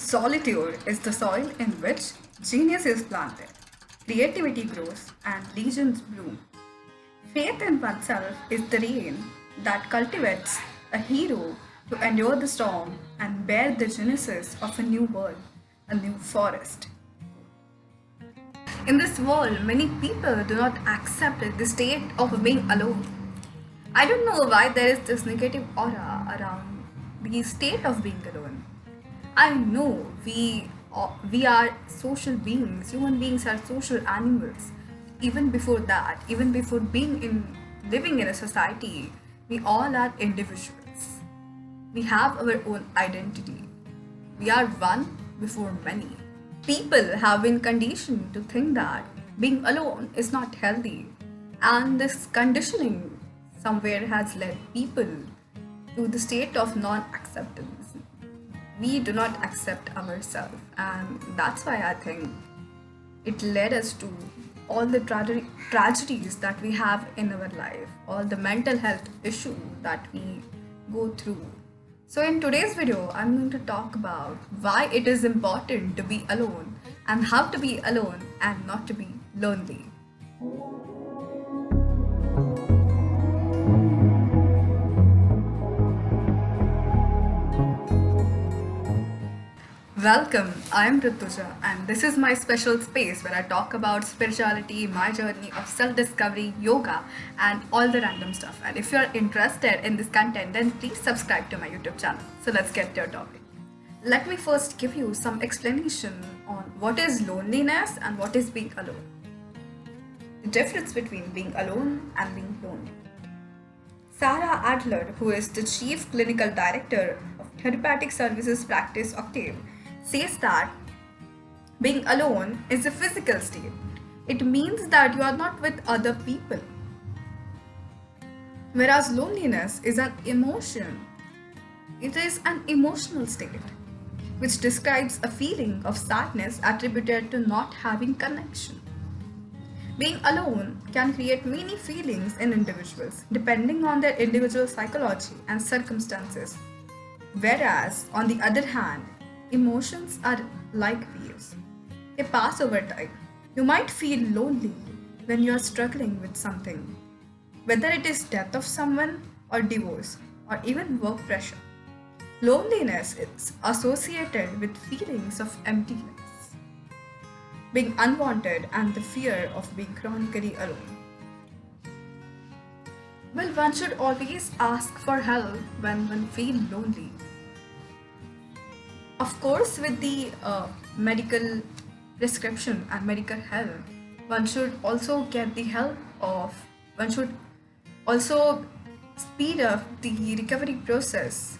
Solitude is the soil in which genius is planted, creativity grows, and legends bloom. Faith in oneself is the rain that cultivates a hero to endure the storm and bear the genesis of a new world, a new forest. In this world, many people do not accept the state of being alone. I don't know why there is this negative aura around the state of being alone. I know we are social beings. Human beings are social animals. Even before that, even before being in living in a society, we all are individuals. We have our own identity. We are one before many. People have been conditioned to think that being alone is not healthy, and this conditioning somewhere has led people to the state of non acceptance. We do not accept ourselves, and that's why I think it led us to all the tragedies that we have in our life, all the mental health issues that we go through. So, in today's video, I'm going to talk about why it is important to be alone and how to be alone and not to be lonely. Welcome, I am Rituja, and this is my special space where I talk about spirituality, my journey of self discovery, yoga, and all the random stuff. And if you're interested in this content, then please subscribe to my YouTube channel. So let's get to our topic. Let me first give you some explanation on what is loneliness and what is being alone. The difference between being alone and being lonely. Sarah Adler, who is the Chief Clinical Director of Therapeutic Services Practice Octave, says that being alone is a physical state. It means that you are not with other people. Whereas loneliness is an emotion. It is an emotional state which describes a feeling of sadness attributed to not having connection. Being alone can create many feelings in individuals depending on their individual psychology and circumstances. Whereas, on the other hand, emotions are like waves. They pass over time. You might feel lonely when you are struggling with something, whether it is death of someone or divorce or even work pressure. Loneliness is associated with feelings of emptiness, being unwanted, and the fear of being chronically alone. Well, one should always ask for help when one feels lonely. Of course, with the medical prescription and medical help, one should also get the help of, one should also speed up the recovery process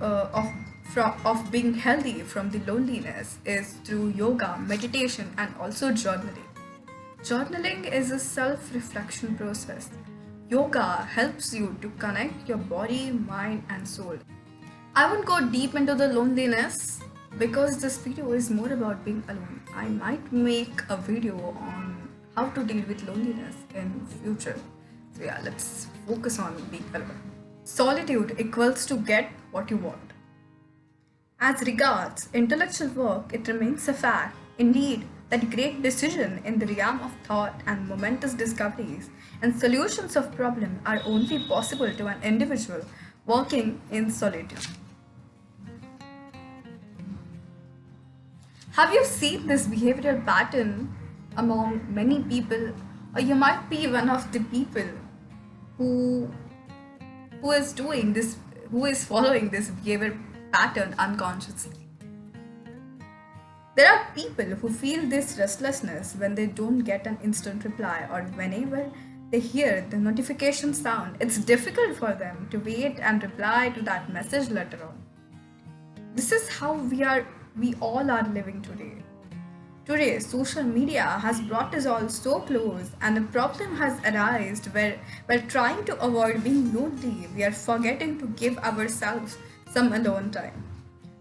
of being healthy from the loneliness is through yoga, meditation, and also journaling. Journaling is a self-reflection process. Yoga helps you to connect your body, mind, and soul. I won't go deep into the loneliness because this video is more about being alone. I might make a video on how to deal with loneliness in future. So yeah, let's focus on being alone. Solitude equals to get what you want. As regards intellectual work, it remains a fact, indeed, that great decision in the realm of thought and momentous discoveries and solutions of problems are only possible to an individual working in solitude. Have you seen this behavioral pattern among many people, or you might be one of the people who is doing this, who is following this behavior pattern unconsciously? There are people who feel this restlessness when they don't get an instant reply or whenever they hear the notification sound. It's difficult for them to wait and reply to that message later on. This is how we all are living today. Today, social media has brought us all so close, and a problem has arisen where, while trying to avoid being lonely, we are forgetting to give ourselves some alone time.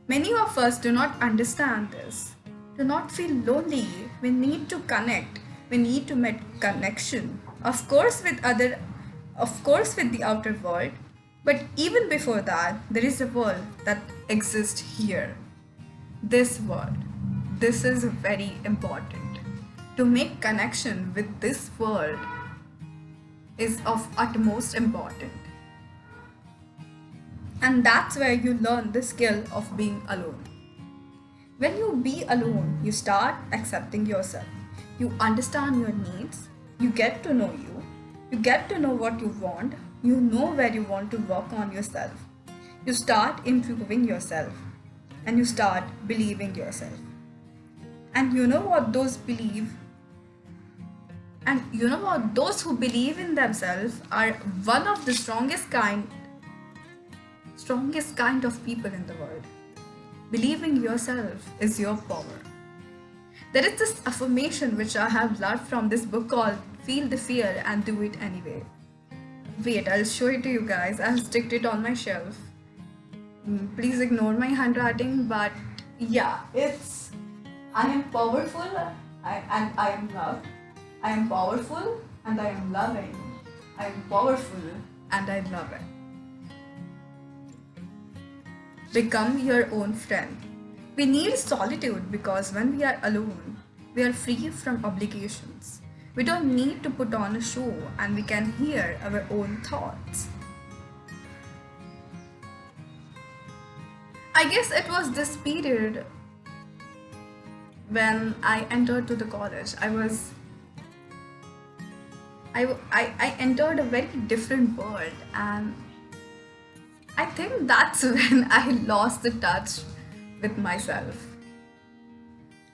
Many of us do not understand this. To not feel lonely, we need to connect. We need to make connection. Of course, with the outer world, but even before that, there is a world that exists here. this world. This is very important. To make connection with this world is of utmost importance. And that's where you learn the skill of being alone. When you be alone, you start accepting yourself. You understand your needs, you get to know you get to know what you want, you know where you want to work on yourself. You start improving yourself and you start believing yourself. And you know what those who believe in themselves are one of the strongest kind of people in the world. Believing yourself is your power. There is this affirmation which I have learned from this book called Feel the Fear and Do It Anyway. Wait, I'll show it to you guys. I'll stick it on my shelf. Please ignore my handwriting, but yeah, it's I am powerful and I am loved. I am powerful and I am loving. I am powerful and I love it. Become your own friend. We need solitude because when we are alone, we are free from obligations. We don't need to put on a show and we can hear our own thoughts. I guess it was this period when I entered to the college. I entered a very different world, and I think that's when I lost the touch with myself.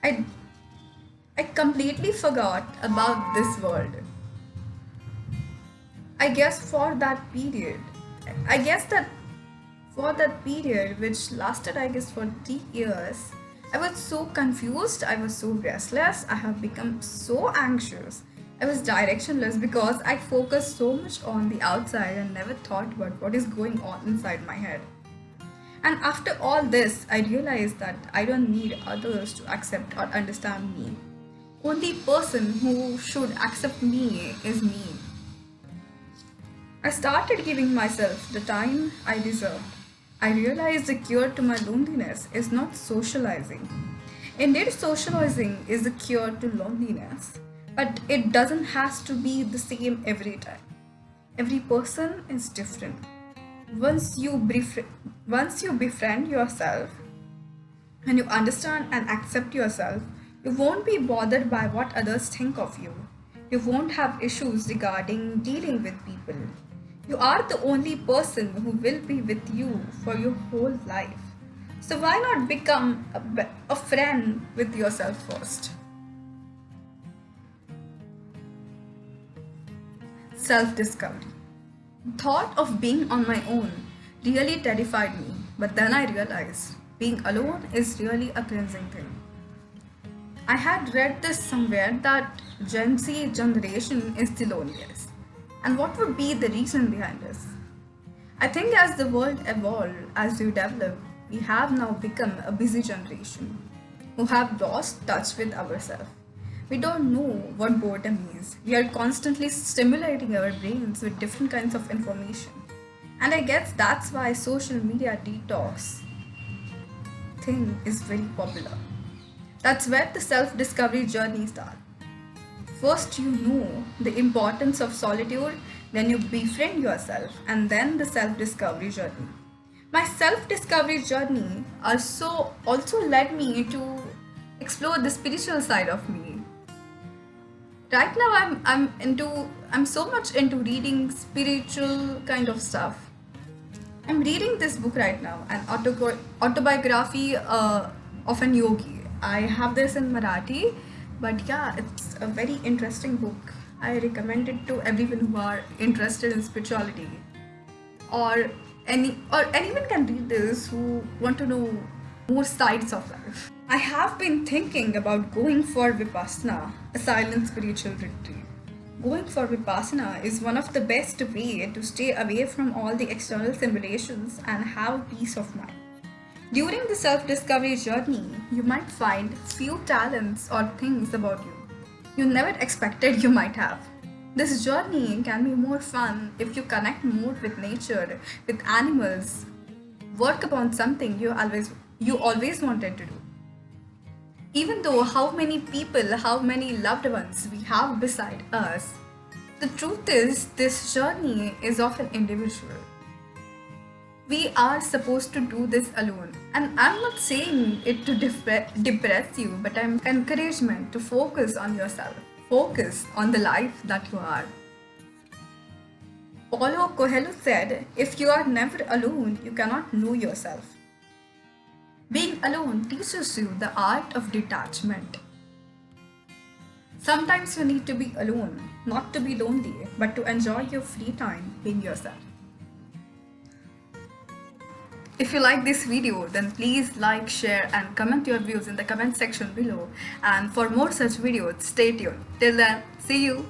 I I completely forgot about this world. I guess for that period, I guess that for that period which lasted I guess for 3 years, I was so confused, I was so restless, I have become so anxious. I was directionless because I focused so much on the outside and never thought about what is going on inside my head. And after all this, I realized that I don't need others to accept or understand me. Only person who should accept me is me. I started giving myself the time I deserved. I realized the cure to my loneliness is not socializing. Indeed, socializing is the cure to loneliness, but it doesn't have to be the same every time. Every person is different. Once you befriend yourself and you understand and accept yourself, you won't be bothered by what others think of you. You won't have issues regarding dealing with people. You are the only person who will be with you for your whole life. So why not become a friend with yourself first? Self-discovery. Thought of being on my own really terrified me, but then I realized being alone is really a cleansing thing. I had read this somewhere that Gen Z generation is the loneliest. And what would be the reason behind this? I think as the world evolved, as we develop, we have now become a busy generation who have lost touch with ourselves. We don't know what boredom is. We are constantly stimulating our brains with different kinds of information. And I guess that's why social media detox thing is very popular. That's where the self-discovery journey starts. First, you know the importance of solitude, then you befriend yourself, and then the self-discovery journey. My self-discovery journey also led me to explore the spiritual side of me. Right now, I'm so much into reading spiritual kind of stuff. I'm reading this book right now, an autobiography of an yogi. I have this in Marathi, but yeah, it's a very interesting book. I recommend it to everyone who are interested in spirituality, or anyone can read this who want to know more sides of life. I have been thinking about going for Vipassana, a silent spiritual retreat. Going for Vipassana is one of the best way to stay away from all the external simulations and have peace of mind. During the self-discovery journey, you might find few talents or things about you never expected you might have. This journey can be more fun if you connect more with nature, with animals, work upon something you always wanted to do. Even though how many people, how many loved ones we have beside us, the truth is this journey is often individual. We are supposed to do this alone. And I'm not saying it to depress you, but I'm encouragement to focus on yourself. Focus on the life that you are. Paulo Coelho said, if you are never alone, you cannot know yourself. Being alone teaches you the art of detachment. Sometimes you need to be alone, not to be lonely, but to enjoy your free time being yourself. If you like this video, then please like, share and comment your views in the comment section below. And for more such videos, stay tuned. Till then, see you.